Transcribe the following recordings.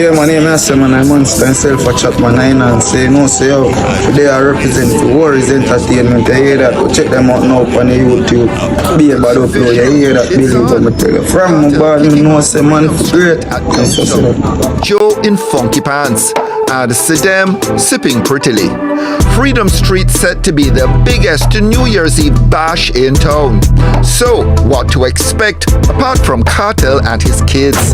Yeah, my name is man. I monster myself a chat man. And say no, say yo. They are representing Warriors Entertainment. You hear that? Go check them out now on the YouTube. Be a bad upload. You hear that? Believe what I tell you. From my bad, you know, say man, great. Joe in funky pants and Saddam sipping prettily. Freedom Street set to be the biggest New Year's Eve bash in town. So, what to expect apart from Kartel and his kids?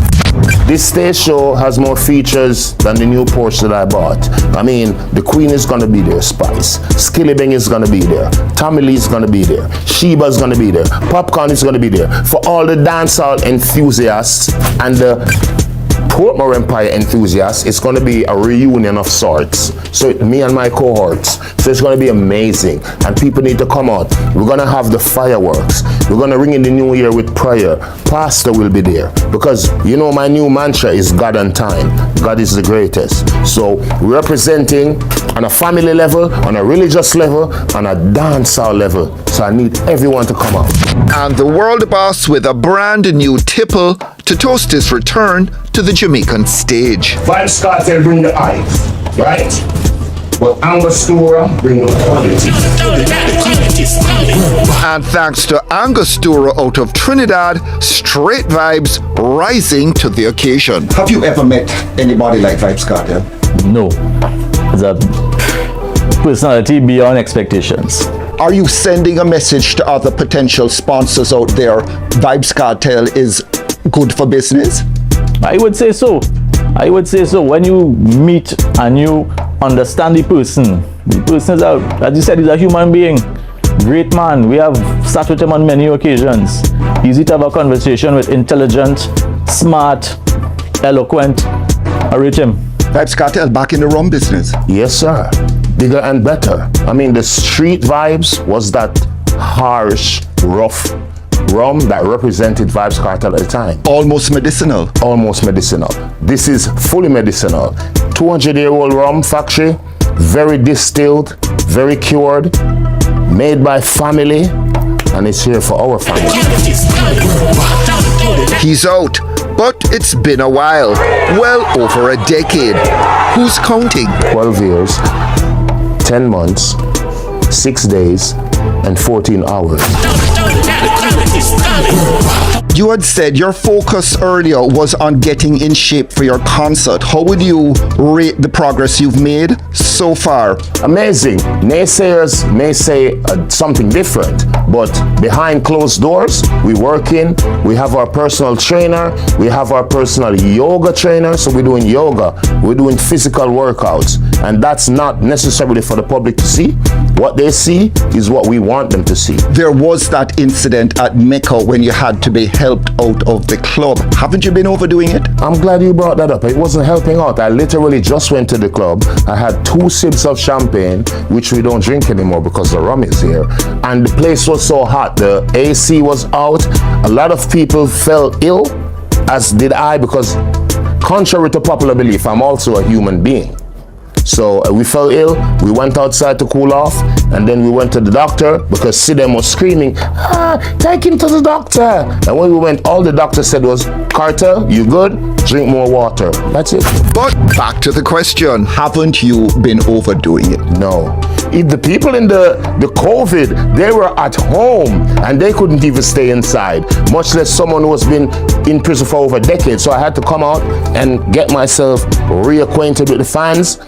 This stage show has more features than the new Porsche that I bought. I mean, the Queen is gonna be there, Spice. Skillibeng is gonna be there. Tommy Lee is gonna be there. Sheba's gonna be there. Popcorn is gonna be there. For all the dancehall enthusiasts and the Portmore Empire enthusiasts, it's going to be a reunion of sorts. So me and my cohorts. So it's going to be amazing. And people need to come out. We're going to have the fireworks. We're going to ring in the new year with prayer. Pastor will be there. Because, you know, my new mantra is God and time. God is the greatest. So we're representing on a family level, on a religious level, on a dancehall level. So I need everyone to come out. And the world boss with a brand new tipple to toast his return to the Jamaican stage. Vybz Kartel bring the ice, right? But Angostura bring the quality. And thanks to Angostura out of Trinidad, straight vibes rising to the occasion. Have you ever met anybody like Vybz Kartel? No. It's a personality beyond expectations. Are you sending a message to other potential sponsors out there? Vybz Kartel is good for business? I would say so. I would say so. When you meet and you understand the person is as you said, he's a human being. Great man. We have sat with him on many occasions. Easy to have a conversation with, intelligent, smart, eloquent. I rate him. Vybz Kartel back in the rum business? Yes, sir. Bigger and better. I mean, the street vibes was that harsh, rough rum that represented Vybz Kartel at the time. Almost medicinal. Almost medicinal. This is fully medicinal. 200-year-old rum factory, very distilled, very cured, made by family, and it's here for our family. He's out, but it's been a while. Well over a decade. Who's counting? 12 years, 10 months, 6 days, and 14 hours. You had said your focus earlier was on getting in shape for your concert. How would you rate the progress you've made so far? Amazing. Naysayers may say something different, but behind closed doors, we're working. We have our personal trainer. We have our personal yoga trainer. So we're doing yoga. We're doing physical workouts. And that's not necessarily for the public to see. What they see is what we want them to see. There was that incident at Mecca when you had to be helped out of the club. Haven't you been overdoing it? I'm glad you brought that up. It wasn't helping out. I literally just went to the club. I had 2 sips of champagne, which we don't drink anymore because the rum is here. And the place was so hot. The AC was out. A lot of people fell ill, as did I, because contrary to popular belief, I'm also a human being. So we fell ill, we went outside to cool off, and then we went to the doctor because Sidem was screaming, take him to the doctor. And when we went, all the doctor said was, Kartel, you good? Drink more water. That's it. But back to the question. Haven't you been overdoing it? No. If the people in the COVID, they were at home and they couldn't even stay inside, much less someone who has been in prison for over a decade. So I had to come out and get myself reacquainted with the fans,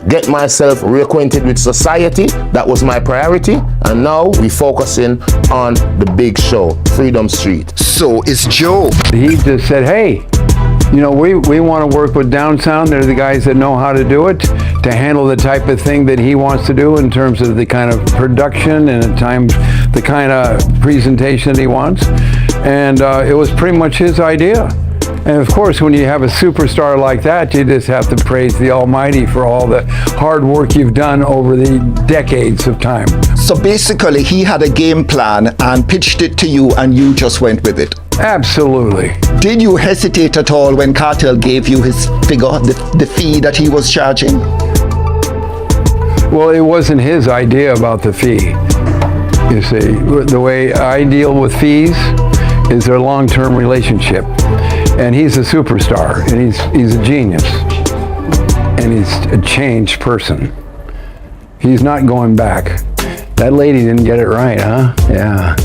get myself reacquainted with society. That was my priority. And now we're focusing on the big show, Freedom Street. So is Joe. He just said, hey, you know, we want to work with Downtown. They're the guys that know how to do it, to handle the type of thing that he wants to do in terms of the kind of production and at times the kind of presentation that he wants. And it was pretty much his idea. And of course, when you have a superstar like that, you just have to praise the Almighty for all the hard work you've done over the decades of time. So basically, he had a game plan and pitched it to you and you just went with it? Absolutely. Did you hesitate at all when Kartel gave you his figure, the fee that he was charging? Well, it wasn't his idea about the fee. You see, the way I deal with fees is their long-term relationship. And he's a superstar, and he's a genius, and he's a changed person. He's not going back. That lady didn't get it right, huh? Yeah.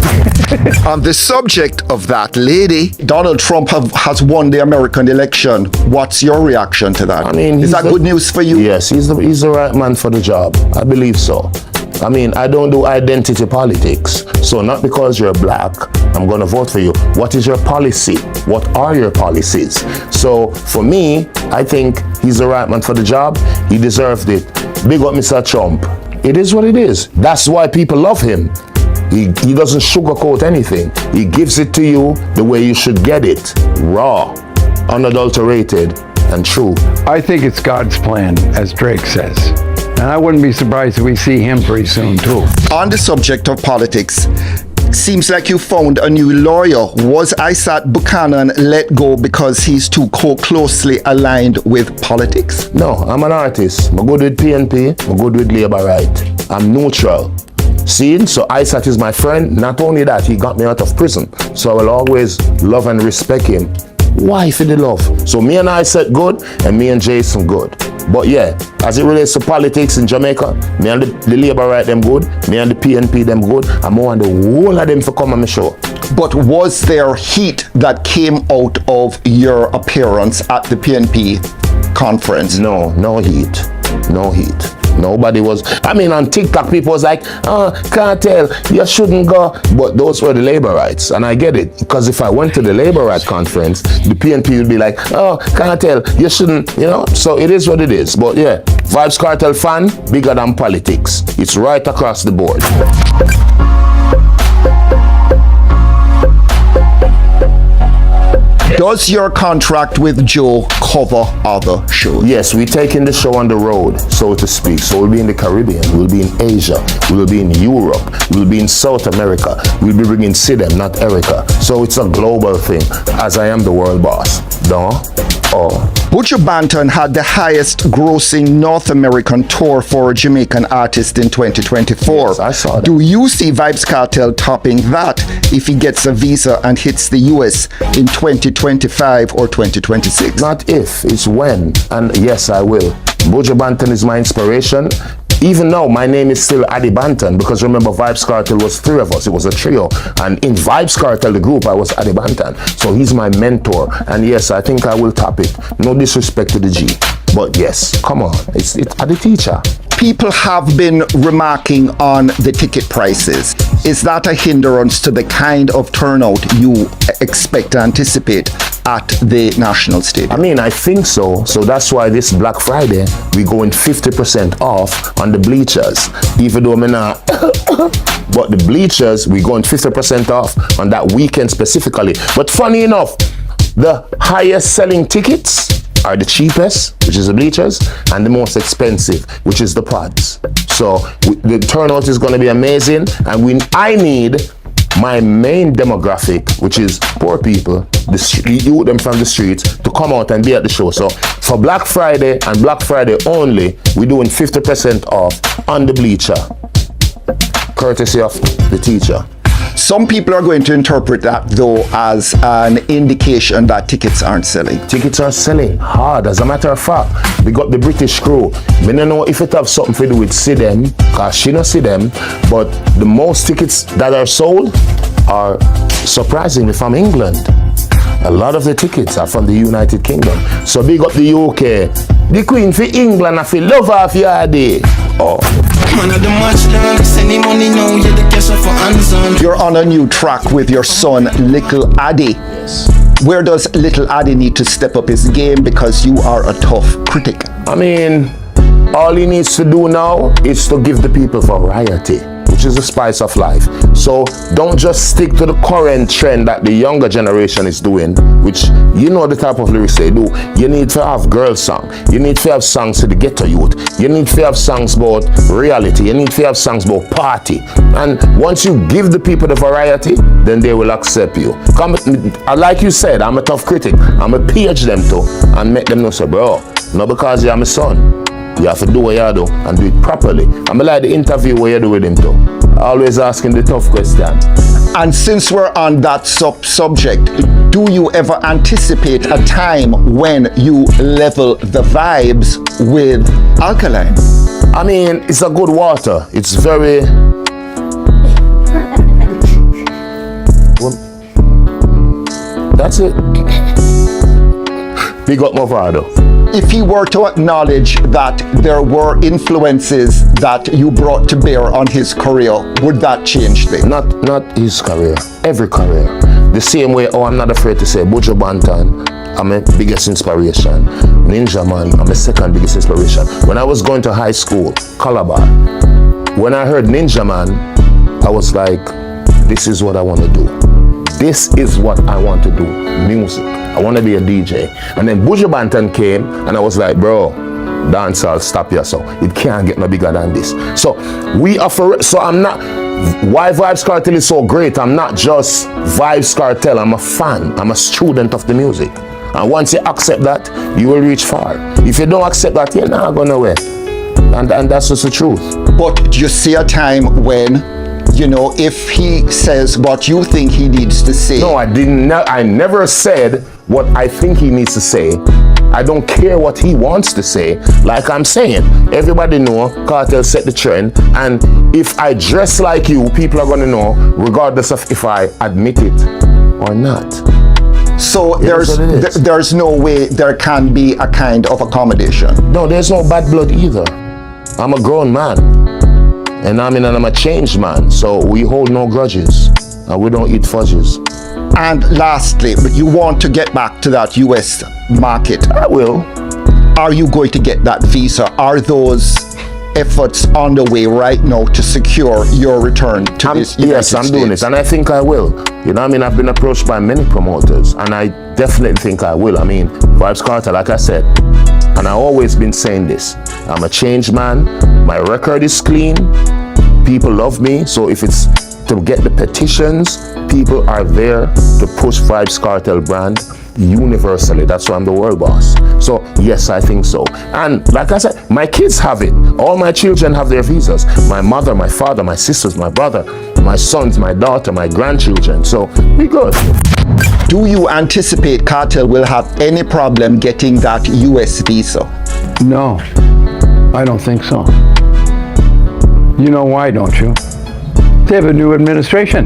On the subject of that lady, Donald Trump has won the American election. What's your reaction to that? I mean, is that good news for you? Yes, he's the right man for the job. I believe so. I mean, I don't do identity politics. So not because you're black, I'm going to vote for you. What is your policy? What are your policies? So for me, I think he's the right man for the job. He deserved it. Big up Mr. Trump. It is what it is. That's why people love him. He doesn't sugarcoat anything. He gives it to you the way you should get it. Raw, unadulterated, and true. I think it's God's plan, as Drake says. And I wouldn't be surprised if we see him pretty soon, too. On the subject of politics, seems like you found a new lawyer. Was Isaac Buchanan let go because he's too closely aligned with politics? No, I'm an artist. I'm good with PNP. I'm good with Labour Right. I'm neutral. See, so Isaac is my friend. Not only that, he got me out of prison. So I will always love and respect him. Why for the love? So me and Isaac good, and me and Jason good. But yeah, as it relates to politics in Jamaica, me and the Labour Right them good, me and the PNP them good, and more and the whole of them for come on my show. But was there heat that came out of your appearance at the PNP conference? No heat. No heat. Nobody was. I mean, on TikTok, people was like, "Oh, Kartel, you shouldn't go." But those were the Labour Rights, and I get it, because if I went to the Labour Right conference, the PNP would be like, "Oh, Kartel, you shouldn't," you know. So it is what it is. But yeah, Vybz Kartel fan bigger than politics. It's right across the board. Does your contract with Joe cover other shows? Yes, we're taking the show on the road, so to speak. So we'll be in the Caribbean, we'll be in Asia, we'll be in Europe, we'll be in South America. We'll be bringing Sidem, not Erica. So it's a global thing, as I am the world boss. No? Oh. Buju Banton had the highest grossing North American tour for a Jamaican artist in 2024. Yes, I saw that. Do you see Vybz Kartel topping that if he gets a visa and hits the US in 2025 or 2026? Not if, it's when. And yes, I will. Buju Banton is my inspiration. Even now, my name is still Adi Banton, because remember, Vybz Kartel was three of us. It was a trio. And in Vybz Kartel, the group, I was Adi Banton. So he's my mentor. And yes, I think I will top it. No disrespect to the G. But yes, come on. It's Adi teacher. People have been remarking on the ticket prices. Is that a hindrance to the kind of turnout you expect to anticipate at the National Stadium? I mean, I think so. So that's why this Black Friday, we're going 50% off on the bleachers. Even though I'm not, but the bleachers, we're going 50% off on that weekend specifically. But funny enough, the highest selling tickets are the cheapest, which is the bleachers, and the most expensive, which is the pods. So the turnout is going to be amazing, and I need my main demographic, which is poor people, the youth them from the streets, to come out and be at the show. So for Black Friday and Black Friday only, we're doing 50% off on the bleacher, courtesy of the teacher. Some people are going to interpret that, though, as an indication that tickets aren't selling. Tickets are selling hard. As a matter of fact, we got the British crew. We don't know if it have something to do with Sidem, because she don't see them, but the most tickets that are sold are surprisingly from England. A lot of the tickets are from the United Kingdom. So big up the UK. The Queen for England, I feel love off your day. Oh. You're on a new track with your son, Little Addy. Where does Little Addy need to step up his game, because you are a tough critic? I mean, all he needs to do now is to give the people variety, which is the spice of life. So don't just stick to the current trend that the younger generation is doing, which you know the type of lyrics they do. You need to have girl song. You need to have songs to the ghetto youth. You need to have songs about reality. You need to have songs about party. And once you give the people the variety, then they will accept you. Like you said, I'm a tough critic. I'm a page them too and make them know, so bro, not because you're my son. You have to do what you do and do it properly. I'm like the interview where you do with him too. Always asking the tough question. And since we're on that subject, do you ever anticipate a time when you level the Vybz with Alkaline? I mean, it's a good water. It's very... Well, that's it. Big up Movado. If he were to acknowledge that there were influences that you brought to bear on his career, would that change things? Not his career, every career. The same way, I'm not afraid to say, Buju Banton, I'm my biggest inspiration. Ninja Man, I'm my second biggest inspiration. When I was going to high school, Calabar, when I heard Ninja Man, I was like, this is what I want to do. This is what I want to do, music. I want to be a DJ. And then Buju Banton came, and I was like, bro, dancehall, stop yourself. It can't get no bigger than this. So we offer, so I'm not, why Vybz Kartel is so great, I'm not just Vybz Kartel, I'm a fan, I'm a student of the music. And once you accept that, you will reach far. If you don't accept that, you're not going nowhere. And that's just the truth. But do you see a time when, you know, if he says what you think he needs to say? No, I didn't. I never said what I think he needs to say. I don't care what he wants to say. Like I'm saying, everybody know Kartel set the trend, and if I dress like you, people are gonna know, regardless of if I admit it or not. So there's no way there can be a kind of accommodation. No, there's no bad blood either. I'm a grown man, and I'm a changed man. So we hold no grudges, and we don't eat fudges. And lastly, you want to get back to that US market. I will. Are you going to get that visa? Are those efforts on the way right now to secure your return to this United Yes, I'm States? doing it, and I think I will. You know what I mean? I've been approached by many promoters, and I definitely think I will. I mean, Vybz Kartel, like I said, and I've always been saying this, I'm a changed man, my record is clean, people love me, so if it's to get the petitions, people are there to push Vybz Kartel brand universally. That's why I'm the world boss. So yes, I think so. And like I said, my kids have it. All my children have their visas. My mother, my father, my sisters, my brother, my sons, my daughter, my grandchildren. So we good. Do you anticipate Kartel will have any problem getting that US visa? No, I don't think so. You know why, don't you? They have a new administration.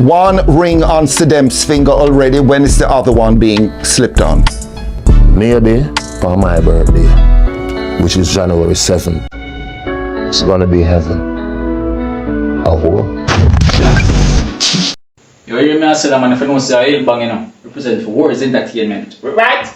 One ring on Sidem's finger already. When is the other one being slipped on? Maybe for my birthday, which is January 7th. It's gonna be heaven. Oh. You hear me? I said, I'm going to say, I'll bang, represent for Wars Entertainment. Right?